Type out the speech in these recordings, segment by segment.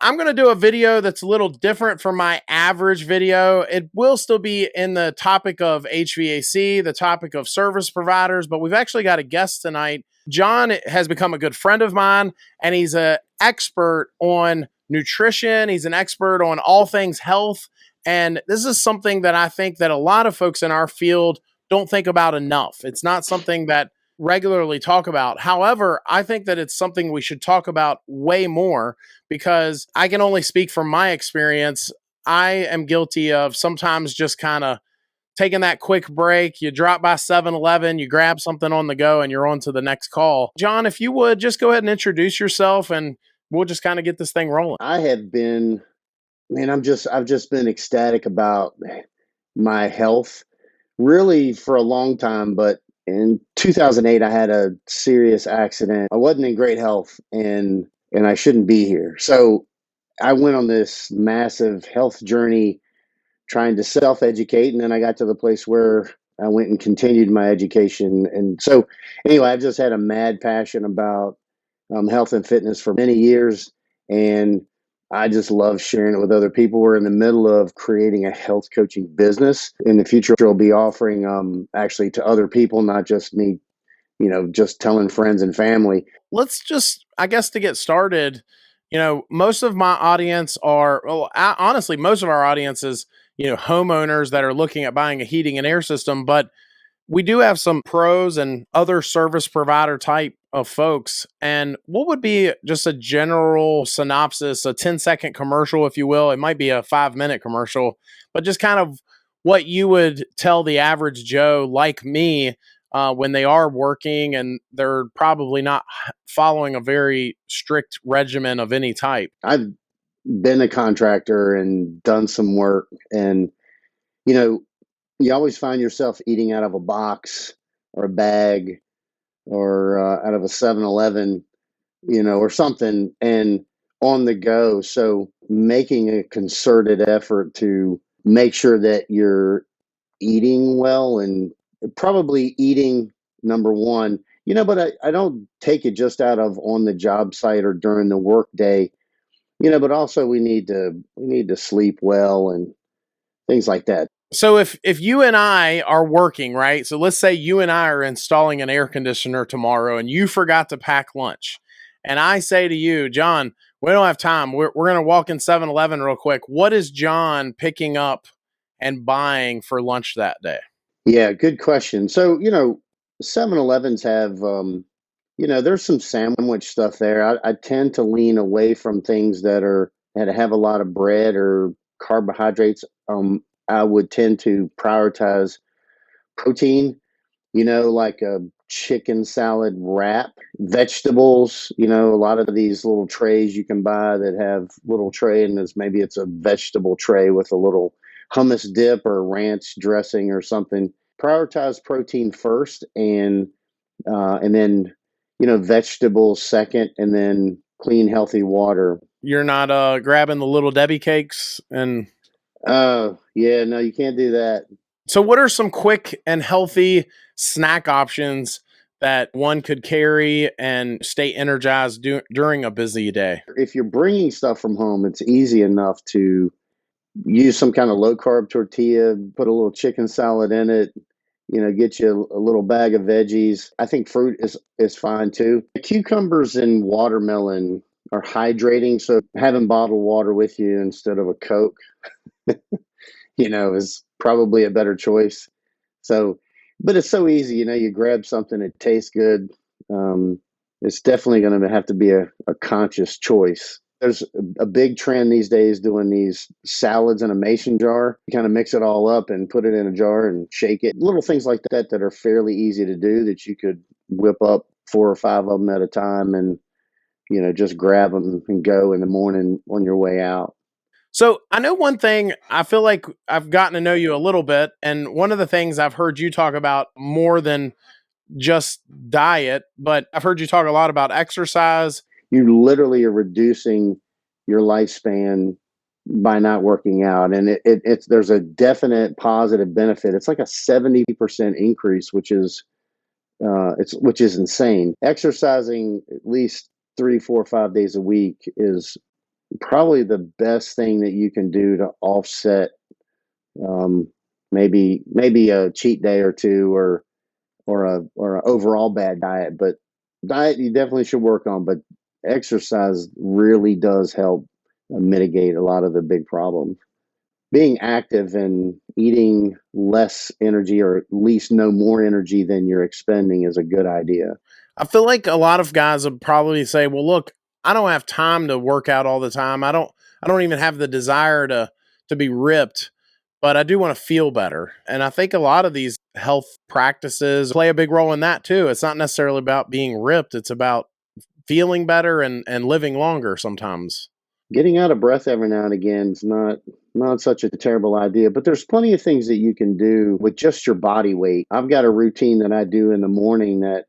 I'm going to do a video that's a little different from my average video. It will still be in the topic of HVAC, the topic of service providers, but we've actually got a guest tonight. Jon has become a good friend of mine, and he's an expert on nutrition. He's an expert on all things health. And this is something that I think that a lot of folks in our field don't think about enough. It's not something that regularly talk about. However, I think that it's something we should talk about way more because I can only speak from my experience. I am guilty of sometimes just kind of taking that quick break. You drop by 7-Eleven, you grab something on the go, and you're on to the next call. Jon, if you would just go ahead and introduce yourself and we'll just kind of get this thing rolling. I have been, man, I've just been ecstatic about my health really for a long time, but in 2008 I had a serious accident. I wasn't in great health and I shouldn't be here. So I went on this massive health journey trying to self-educate, and then I got to the place where I went and continued my education. And so anyway, I've just had a mad passion about health and fitness for many years, and I just love sharing it with other people. We're in the middle of creating a health coaching business. In the future, we'll be offering actually to other people, not just me, just telling friends and family. Let's just, I guess, to get started, most of my audience are, well, honestly, most of our audience is, homeowners that are looking at buying a heating and air system, but we do have some pros and other service provider type of folks. And what would be just a general synopsis, a 10-second commercial, if you will? It might be a 5-minute commercial, but just kind of what you would tell the average Joe like me when they are working and they're probably not following a very strict regimen of any type. I've been a contractor and done some work, and you always find yourself eating out of a box or a bag or out of a 7-Eleven, or something, and on the go. So making a concerted effort to make sure that you're eating well, and probably eating number one, but I don't take it just out of on the job site or during the work day, but also we need to sleep well and things like that. So if you and I are working, right? So let's say you and I are installing an air conditioner tomorrow and you forgot to pack lunch. And I say to you, Jon, we don't have time. We're going to walk in 7-Eleven real quick. What is Jon picking up and buying for lunch that day? Yeah, good question. So, 7-Elevens have, there's some sandwich stuff there. I tend to lean away from things that have a lot of bread or carbohydrates. I would tend to prioritize protein, like a chicken salad wrap, vegetables, a lot of these little trays you can buy that have little tray, and maybe it's a vegetable tray with a little hummus dip or ranch dressing or something. Prioritize protein first, and then vegetables second, and then clean healthy water. You're not grabbing the little Debbie cakes and Oh yeah, no, you can't do that. so what are some quick and healthy snack options that one could carry and stay energized during a busy day? If you're bringing stuff from home, it's easy enough to use some kind of low carb tortilla, put a little chicken salad in it, get you a little bag of veggies. I think fruit is fine too. Cucumbers and watermelon are hydrating, so having bottled water with you instead of a Coke, is probably a better choice. So, but it's so easy, you grab something, it tastes good. It's definitely going to have to be a conscious choice. There's a big trend these days doing these salads in a mason jar. You kind of mix it all up and put it in a jar and shake it. Little things like that that are fairly easy to do, that you could whip up 4 or 5 of them at a time and, just grab them and go in the morning on your way out. So I know one thing, I feel like I've gotten to know you a little bit. And one of the things I've heard you talk about more than just diet, but I've heard you talk a lot about exercise. You literally are reducing your lifespan by not working out, and it's there's a definite positive benefit. It's like a 70% increase, which is which is insane. Exercising at least 3, 4, 5 days a week is probably the best thing that you can do to offset um, maybe a cheat day or two, or a overall bad diet. But diet you definitely should work on, but exercise really does help mitigate a lot of the big problems. Being active and eating less energy, or at least no more energy than you're expending, is a good idea. I feel like a lot of guys would probably say, "Well, look, I don't have time to work out all the time. I don't even have the desire to be ripped, but I do want to feel better." And I think a lot of these health practices play a big role in that too. It's not necessarily about being ripped, it's about feeling better and living longer sometimes. Getting out of breath every now and again is not such a terrible idea, but there's plenty of things that you can do with just your body weight. I've got a routine that I do in the morning that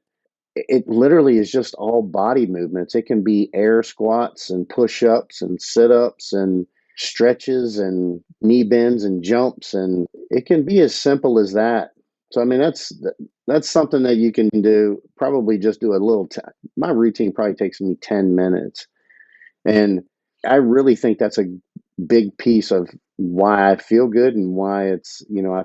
it literally is just all body movements. It can be air squats and push-ups and sit-ups and stretches and knee bends and jumps, and it can be as simple as that. So I mean, that's something that you can do. Probably just do a little. My routine probably takes me 10 minutes, and I really think that's a big piece of why I feel good and why I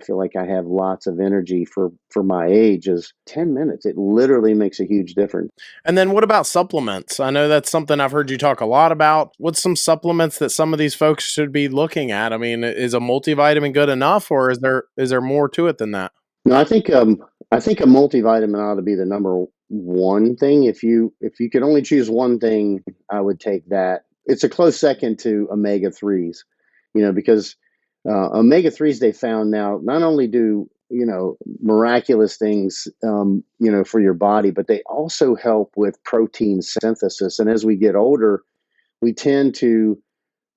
feel like I have lots of energy for my age. Is 10 minutes. It literally makes a huge difference. And then what about supplements? I know that's something I've heard you talk a lot about. What's some supplements that some of these folks should be looking at? I mean, is a multivitamin good enough, or is there more to it than that? No, I think a multivitamin ought to be the number one thing. If you could only choose one thing, I would take that. It's a close second to omega threes, because omega threes, they found now, not only do miraculous things for your body, but they also help with protein synthesis. And as we get older, we tend to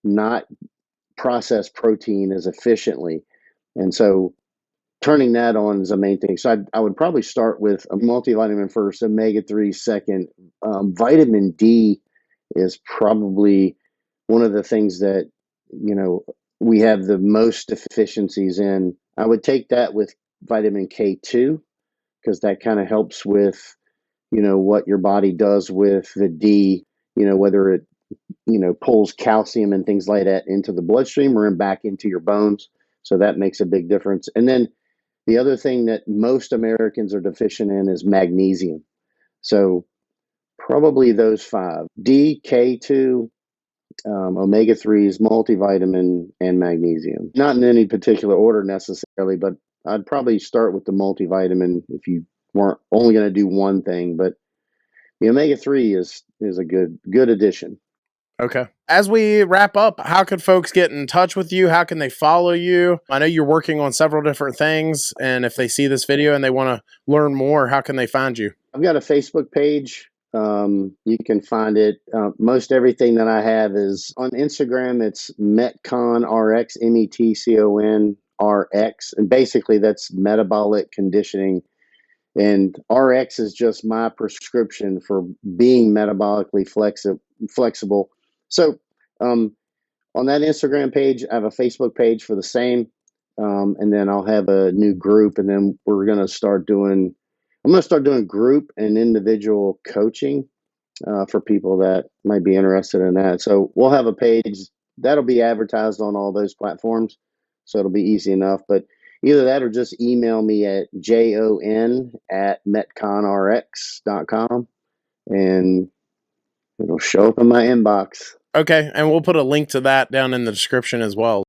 not process protein as efficiently, and so turning that on is the main thing. So I would probably start with a multivitamin first, omega 3 second. Vitamin D is probably one of the things that, you know, we have the most deficiencies in. I would take that with vitamin K2, because that kind of helps with, what your body does with the D, whether it, pulls calcium and things like that into the bloodstream or back into your bones. So that makes a big difference. And then the other thing that most Americans are deficient in is magnesium. So probably those five: D, K2, omega 3s, multivitamin, and magnesium. Not in any particular order necessarily, but I'd probably start with the multivitamin if you weren't only going to do one thing. But the omega 3 is a good addition. Okay. As we wrap up, how could folks get in touch with you? How can they follow you? I know you're working on several different things, and if they see this video and they want to learn more, how can they find you? I've got a Facebook page. You can find it. Most everything that I have is on Instagram. It's MetconRx, METCONRX, and basically that's metabolic conditioning. And RX is just my prescription for being metabolically flexible. So on that Instagram page, I have a Facebook page for the same, and then I'll have a new group, and then I'm going to start doing group and individual coaching for people that might be interested in that. So we'll have a page that'll be advertised on all those platforms, so it'll be easy enough. But either that, or just email me at jon@metconrx.com, and it'll show up in my inbox. Okay. And we'll put a link to that down in the description as well.